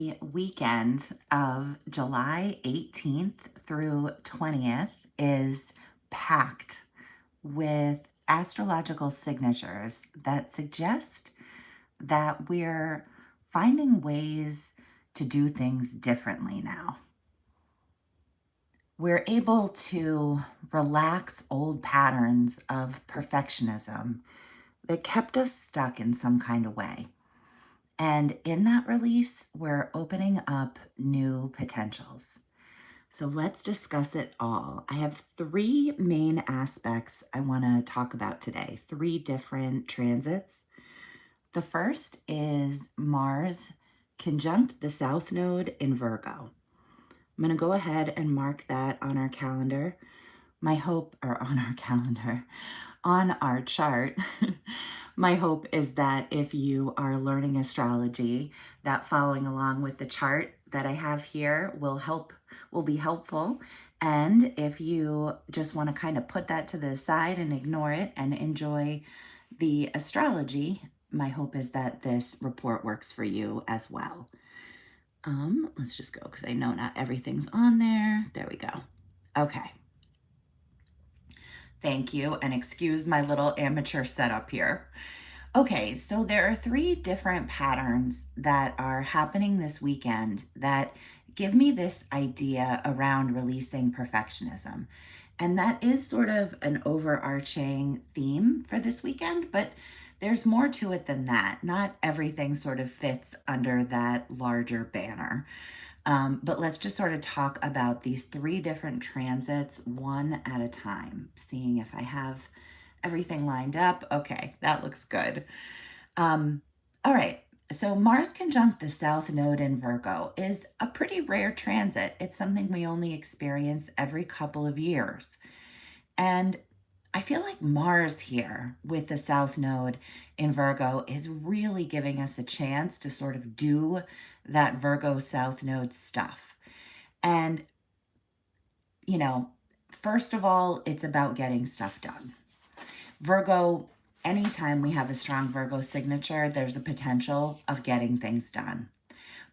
The weekend of July 18th through 20th is packed with astrological signatures that suggest that we're finding ways to do things differently now. We're able to relax old patterns of perfectionism that kept us stuck in some kind of way. And in that release, we're opening up new potentials. So let's discuss it all. I have three main aspects I want to talk about today, three different transits. The first is Mars conjunct the South Node in Virgo. I'm going to go ahead and mark that on our calendar. My hope, or on our calendar, on our chart. My hope is that if you are learning astrology, that following along with the chart that I have here will be helpful. And if you just want to kind of put that to the side and ignore it and enjoy the astrology, my hope is that this report works for you as well. Let's just go because I know not everything's on there. There we go. Okay. Thank you, and excuse my little amateur setup here. Okay, so there are three different patterns that are happening this weekend that give me this idea around releasing perfectionism. And that is sort of an overarching theme for this weekend, but there's more to it than that. Not everything sort of fits under that larger banner. But let's just sort of talk about these three different transits one at a time, seeing if I have everything lined up. Okay, that looks good. Um, all right, so Mars conjunct the South Node in Virgo is a pretty rare transit. It's something we only experience every couple of years. And I feel like Mars here with the South Node in Virgo is really giving us a chance to sort of do that Virgo South Node stuff. And, you know, first of all, it's about getting stuff done. Virgo, anytime we have a strong Virgo signature, there's a potential of getting things done.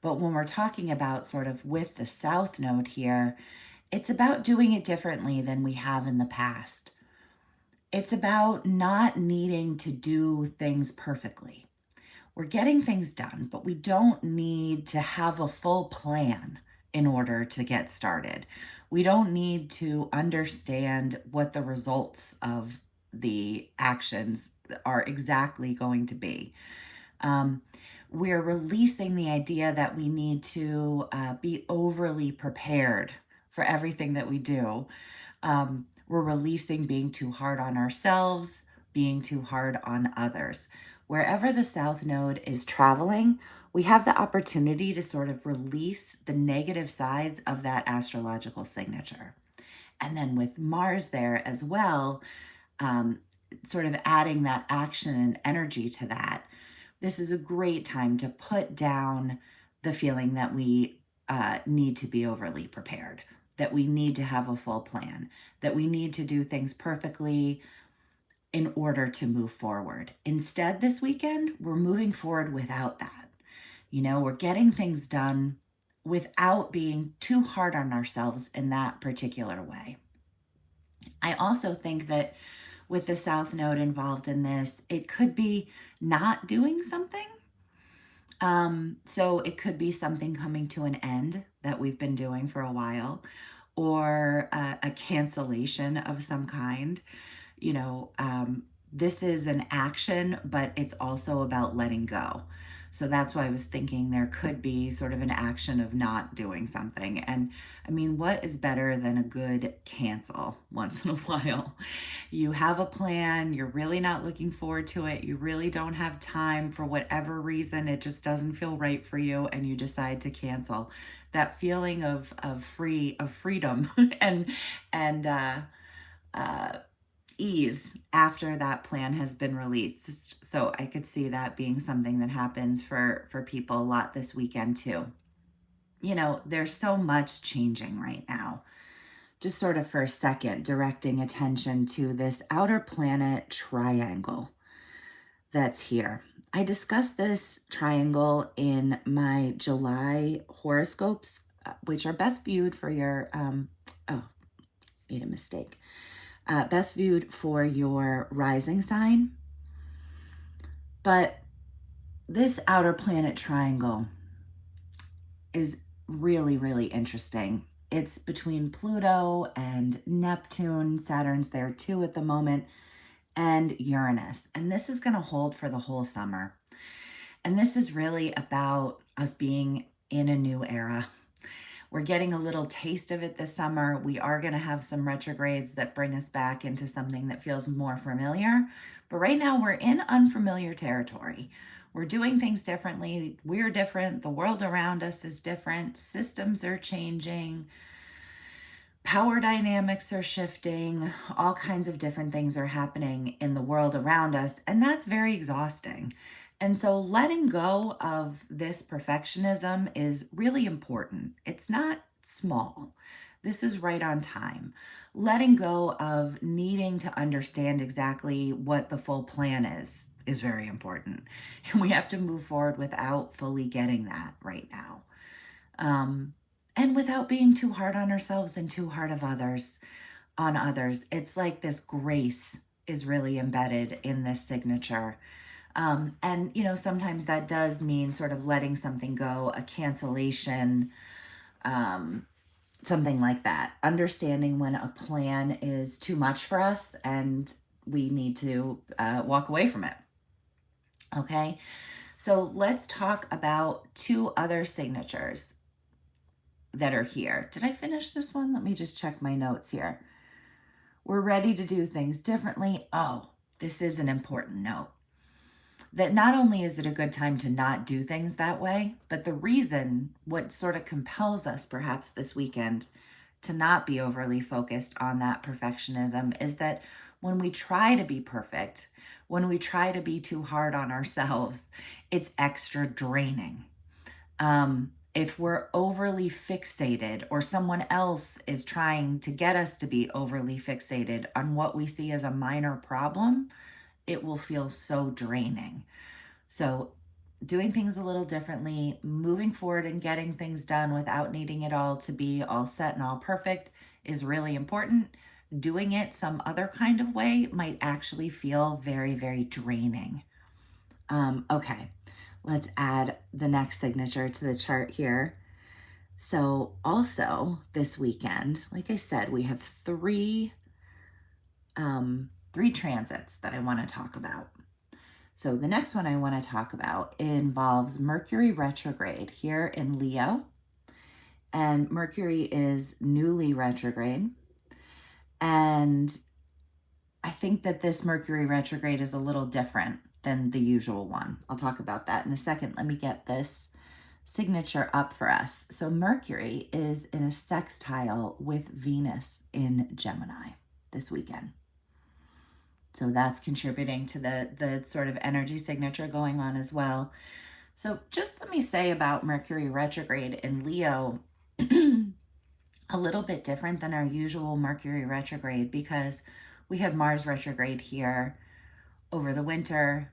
But when we're talking about sort of with the South Node here, it's about doing it differently than we have in the past. It's about not needing to do things perfectly. We're getting things done, but we don't need to have a full plan in order to get started. We don't need to understand what the results of the actions are exactly going to be. Um, we're releasing the idea that we need to be overly prepared for everything that we do. We're releasing being too hard on ourselves, being too hard on others. Wherever the South Node is traveling, we have the opportunity to sort of release the negative sides of that astrological signature. And then with Mars there as well, um, sort of adding that action and energy to that, this is a great time to put down the feeling that we need to be overly prepared, that we need to have a full plan, that we need to do things perfectly in order to move forward. Instead, this weekend, we're moving forward without that. We're getting things done without being too hard on ourselves in that particular way. I also think that with the South Node involved in this, it could be not doing something. So it could be something coming to an end that we've been doing for a while, or a cancellation of some kind. This is an action, but it's also about letting go. So that's why I was thinking there could be sort of an action of not doing something. And I mean, what is better than a good cancel once in a while? You have a plan, you're really not looking forward to it, you really don't have time for whatever reason, it just doesn't feel right for you, and you decide to cancel. That feeling of freedom and ease after that plan has been released. So I could see that being something that happens for people a lot this weekend too. There's so much changing right now. Just sort of for a second, directing attention to this outer planet triangle that's here. I discussed this triangle in my July horoscopes, which are best viewed for your, oh, made a mistake, best viewed for your rising sign. But this outer planet triangle is really, really interesting. It's between Pluto and Neptune. Saturn's there too at the moment, and Uranus. And this is going to hold for the whole summer. And this is really about us being in a new era. We're getting a little taste of it this summer. We are going to have some retrogrades that bring us back into something that feels more familiar. But right now, we're in unfamiliar territory. We're doing things differently. We're different. The world around us is different. Systems are changing. Power dynamics are shifting. All kinds of different things are happening in the world around us. And that's very exhausting. And so letting go of this perfectionism is really important. It's not small. This is right on time. Letting go of needing to understand exactly what the full plan is very important. And we have to move forward without fully getting that right now. And without being too hard on ourselves and too hard on others. It's like this grace is really embedded in this signature. And, sometimes that does mean sort of letting something go, a cancellation, something like that. Understanding when a plan is too much for us and we need to walk away from it. Okay. So let's talk about two other signatures that are here. Did I finish this one? Let me just check my notes here. We're ready to do things differently. Oh, this is an important note. That not only is it a good time to not do things that way, but the reason, what sort of compels us perhaps this weekend to not be overly focused on that perfectionism is that when we try to be perfect, when we try to be too hard on ourselves, it's extra draining. If we're overly fixated or someone else is trying to get us to be overly fixated on what we see as a minor problem, it will feel so draining. So, doing things a little differently, moving forward and getting things done without needing it all to be all set and all perfect is really important. Doing it some other kind of way might actually feel very, very draining. Okay, let's add the next signature to the chart here. So, also this weekend, like I said, we have three transits that I want to talk about. So the next one I want to talk about involves Mercury retrograde here in Leo. And Mercury is newly retrograde. And I think that this Mercury retrograde is a little different than the usual one. I'll talk about that in a second. Let me get this signature up for us. So Mercury is in a sextile with Venus in Gemini this weekend. So that's contributing to the sort of energy signature going on as well. So just let me say about Mercury retrograde in Leo, a little bit different than our usual Mercury retrograde because we have Mars retrograde here over the winter,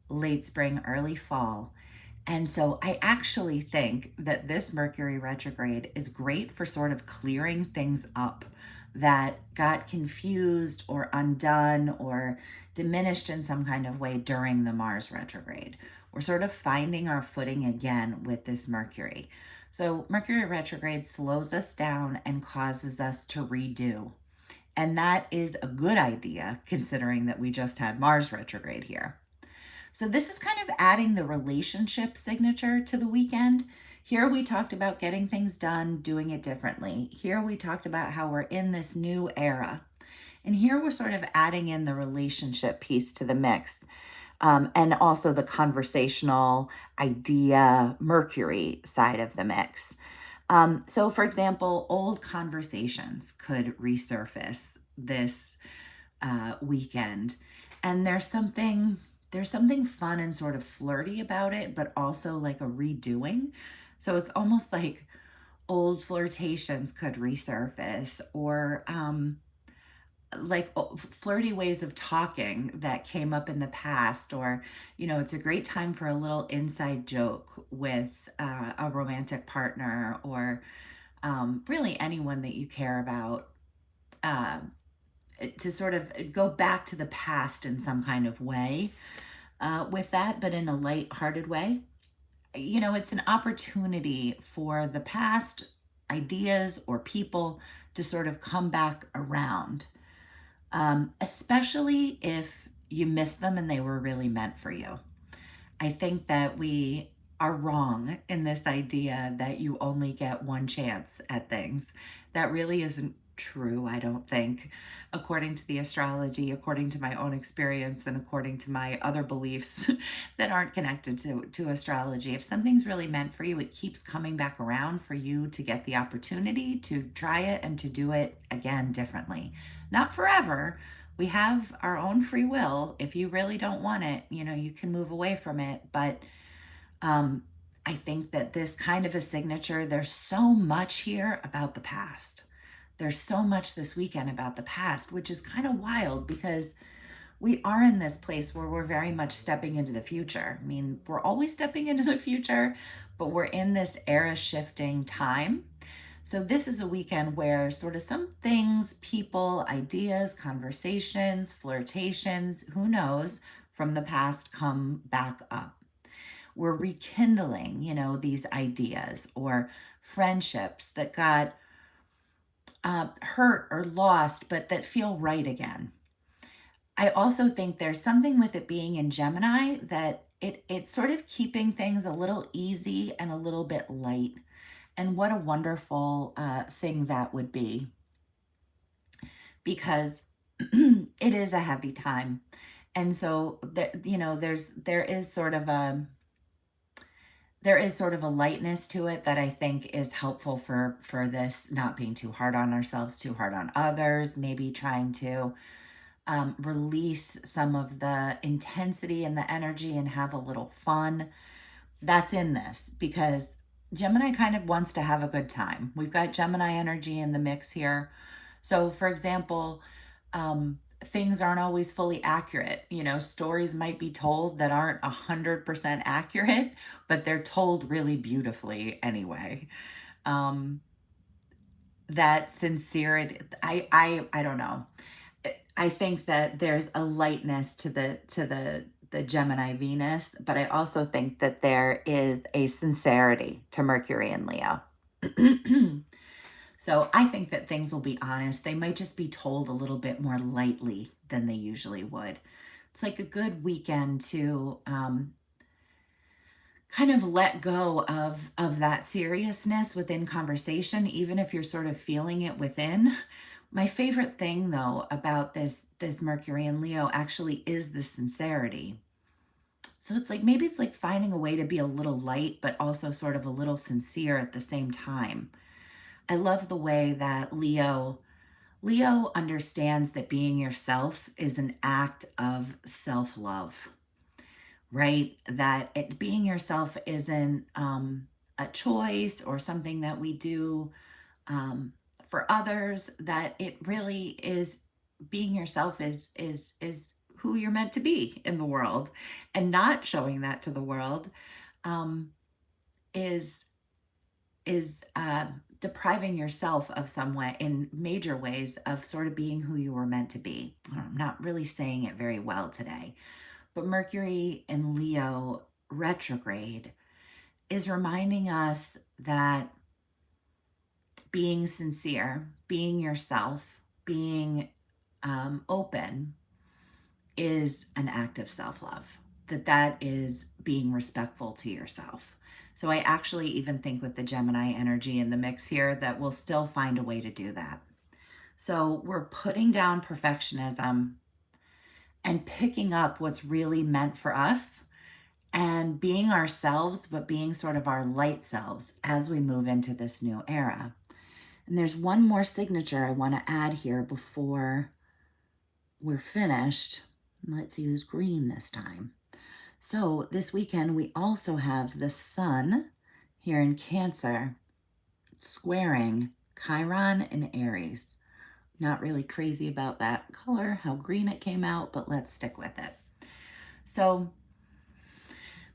late spring, early fall. And so I actually think that this Mercury retrograde is great for sort of clearing things up that got confused or undone or diminished in some kind of way during the Mars retrograde. We're sort of finding our footing again with this Mercury. So Mercury retrograde slows us down and causes us to redo. And that is a good idea considering that we just had Mars retrograde here. So this is kind of adding the relationship signature to the weekend. Here we talked about getting things done, doing it differently. Here we talked about how we're in this new era. And here we're sort of adding in the relationship piece to the mix. And also the conversational idea Mercury side of the mix. So for example, old conversations could resurface this weekend. And there's something fun and sort of flirty about it, but also like a redoing. So it's almost like old flirtations could resurface, or like flirty ways of talking that came up in the past, or, it's a great time for a little inside joke with a romantic partner, or really anyone that you care about, um, to sort of go back to the past in some kind of way with that, but in a light-hearted way. It's an opportunity for the past ideas or people to sort of come back around, especially if you miss them and they were really meant for you. I think that we are wrong in this idea that you only get one chance at things. That really isn't true, I don't think, according to the astrology, according to my own experience, and according to my other beliefs that aren't connected to astrology. If something's really meant for you, it keeps coming back around for you to get the opportunity to try it and to do it again differently. Not forever, we have our own free will. If you really don't want it, you can move away from it. But um, I think that this kind of a signature, there's so much here about the past. There's so much this weekend about the past, which is kind of wild because we are in this place where we're very much stepping into the future. I mean, we're always stepping into the future, but we're in this era shifting time. So this is a weekend where sort of some things, people, ideas, conversations, flirtations, who knows, from the past come back up. We're rekindling, these ideas or friendships that got hurt or lost, but that feel right again. I also think there's something with it being in Gemini that it's sort of keeping things a little easy and a little bit light. And what a wonderful thing that would be, because it is a heavy time. And so that, there is sort of a lightness to it that I think is helpful for this, not being too hard on ourselves, too hard on others, maybe trying to release some of the intensity and the energy and have a little fun. That's in this because Gemini kind of wants to have a good time. We've got Gemini energy in the mix here. So, for example, things aren't always fully accurate. Stories might be told that aren't 100% accurate, but they're told really beautifully anyway. Um, that sincerity, I don't know. I think that there's a lightness to the Gemini Venus, but I also think that there is a sincerity to Mercury and Leo. So I think that things will be honest. They might just be told a little bit more lightly than they usually would. It's like a good weekend to kind of let go of that seriousness within conversation, even if you're sort of feeling it within. My favorite thing though about this Mercury and Leo actually is the sincerity. So it's like maybe it's like finding a way to be a little light but also sort of a little sincere at the same time. I love the way that Leo understands that being yourself is an act of self-love, right? That being yourself isn't a choice or something that we do for others. That it really is, being yourself is who you're meant to be in the world, and not showing that to the world um, is is depriving yourself of some way, in major ways, of sort of being who you were meant to be. I'm not really saying it very well today, but Mercury in Leo retrograde is reminding us that being sincere, being yourself, being open is an act of self-love, that is being respectful to yourself. So I actually even think with the Gemini energy in the mix here that we'll still find a way to do that. So we're putting down perfectionism and picking up what's really meant for us and being ourselves, but being sort of our light selves as we move into this new era. And there's one more signature I want to add here before we're finished. Let's use green this time. So this weekend, we also have the sun here in Cancer squaring Chiron and Aries. Not really crazy about that color, how green it came out, but let's stick with it. So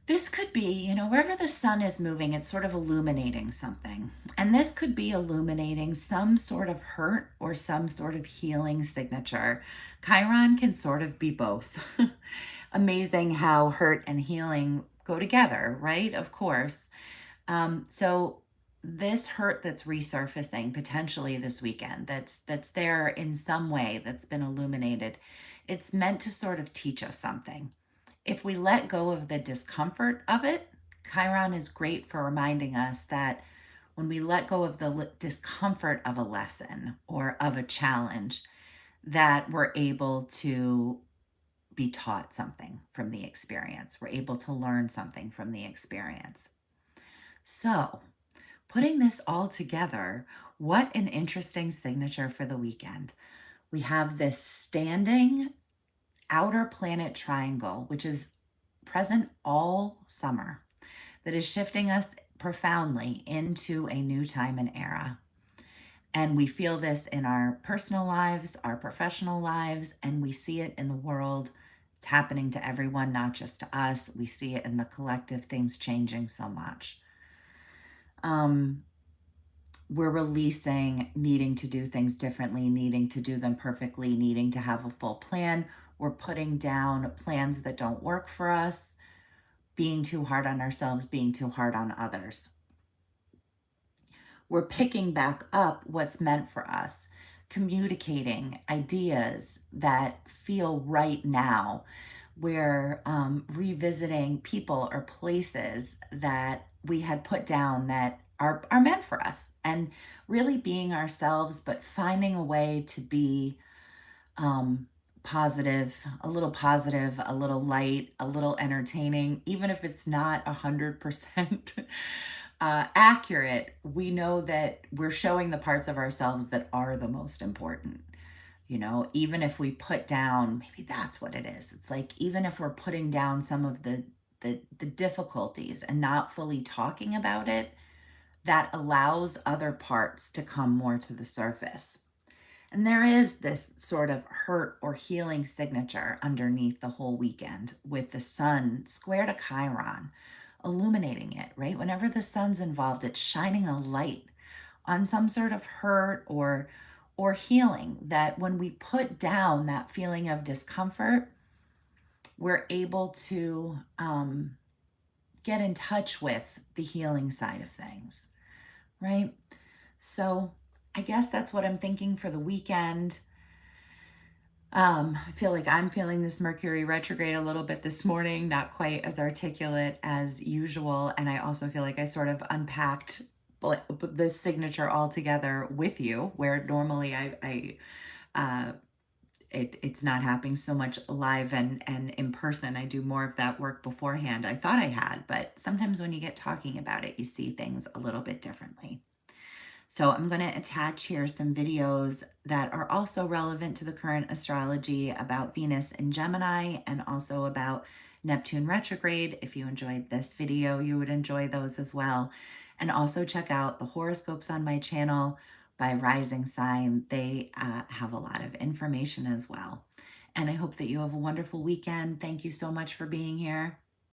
this could be, wherever the sun is moving, it's sort of illuminating something. And this could be illuminating some sort of hurt or some sort of healing signature. Chiron can sort of be both. Amazing how hurt and healing go together, right? Of course. So this hurt that's resurfacing potentially this weekend, that's there in some way, that's been illuminated, it's meant to sort of teach us something. If we let go of the discomfort of it, Chiron is great for reminding us that when we let go of the discomfort of a lesson or of a challenge, that we're able to be taught something from the experience. We're able to learn something from the experience. So, putting this all together, what an interesting signature for the weekend. We have this standing outer planet triangle, which is present all summer, that is shifting us profoundly into a new time and era. And we feel this in our personal lives, our professional lives, and we see it in the world. It's happening to everyone, not just to us. We see it in the collective, things changing so much. We're releasing needing to do things differently, needing to do them perfectly, needing to have a full plan. We're putting down plans that don't work for us, being too hard on ourselves, being too hard on others. We're picking back up what's meant for us, communicating ideas that feel right now. We're revisiting people or places that we had put down that are meant for us, and really being ourselves, but finding a way to be um, positive, a little light, a little entertaining, even if it's not 100% accurate. We know that we're showing the parts of ourselves that are the most important. Even if we put down, maybe that's what it is. It's like, even if we're putting down some of the difficulties and not fully talking about it, that allows other parts to come more to the surface. And there is this sort of hurt or healing signature underneath the whole weekend, with the sun square to Chiron, illuminating it, right? Whenever the sun's involved, it's shining a light on some sort of hurt or healing, that when we put down that feeling of discomfort, we're able to get in touch with the healing side of things, right? So I guess that's what I'm thinking for the weekend. I feel like I'm feeling this Mercury retrograde a little bit this morning, not quite as articulate as usual. And I also feel like I sort of unpacked the signature all together with you, where normally it's not happening so much live and in person. I do more of that work beforehand. I thought I had, but sometimes when you get talking about it, you see things a little bit differently. So I'm going to attach here some videos that are also relevant to the current astrology about Venus in Gemini, and also about Neptune retrograde. If you enjoyed this video, you would enjoy those as well. And also check out the horoscopes on my channel by rising sign. They have a lot of information as well. And I hope that you have a wonderful weekend. Thank you so much for being here.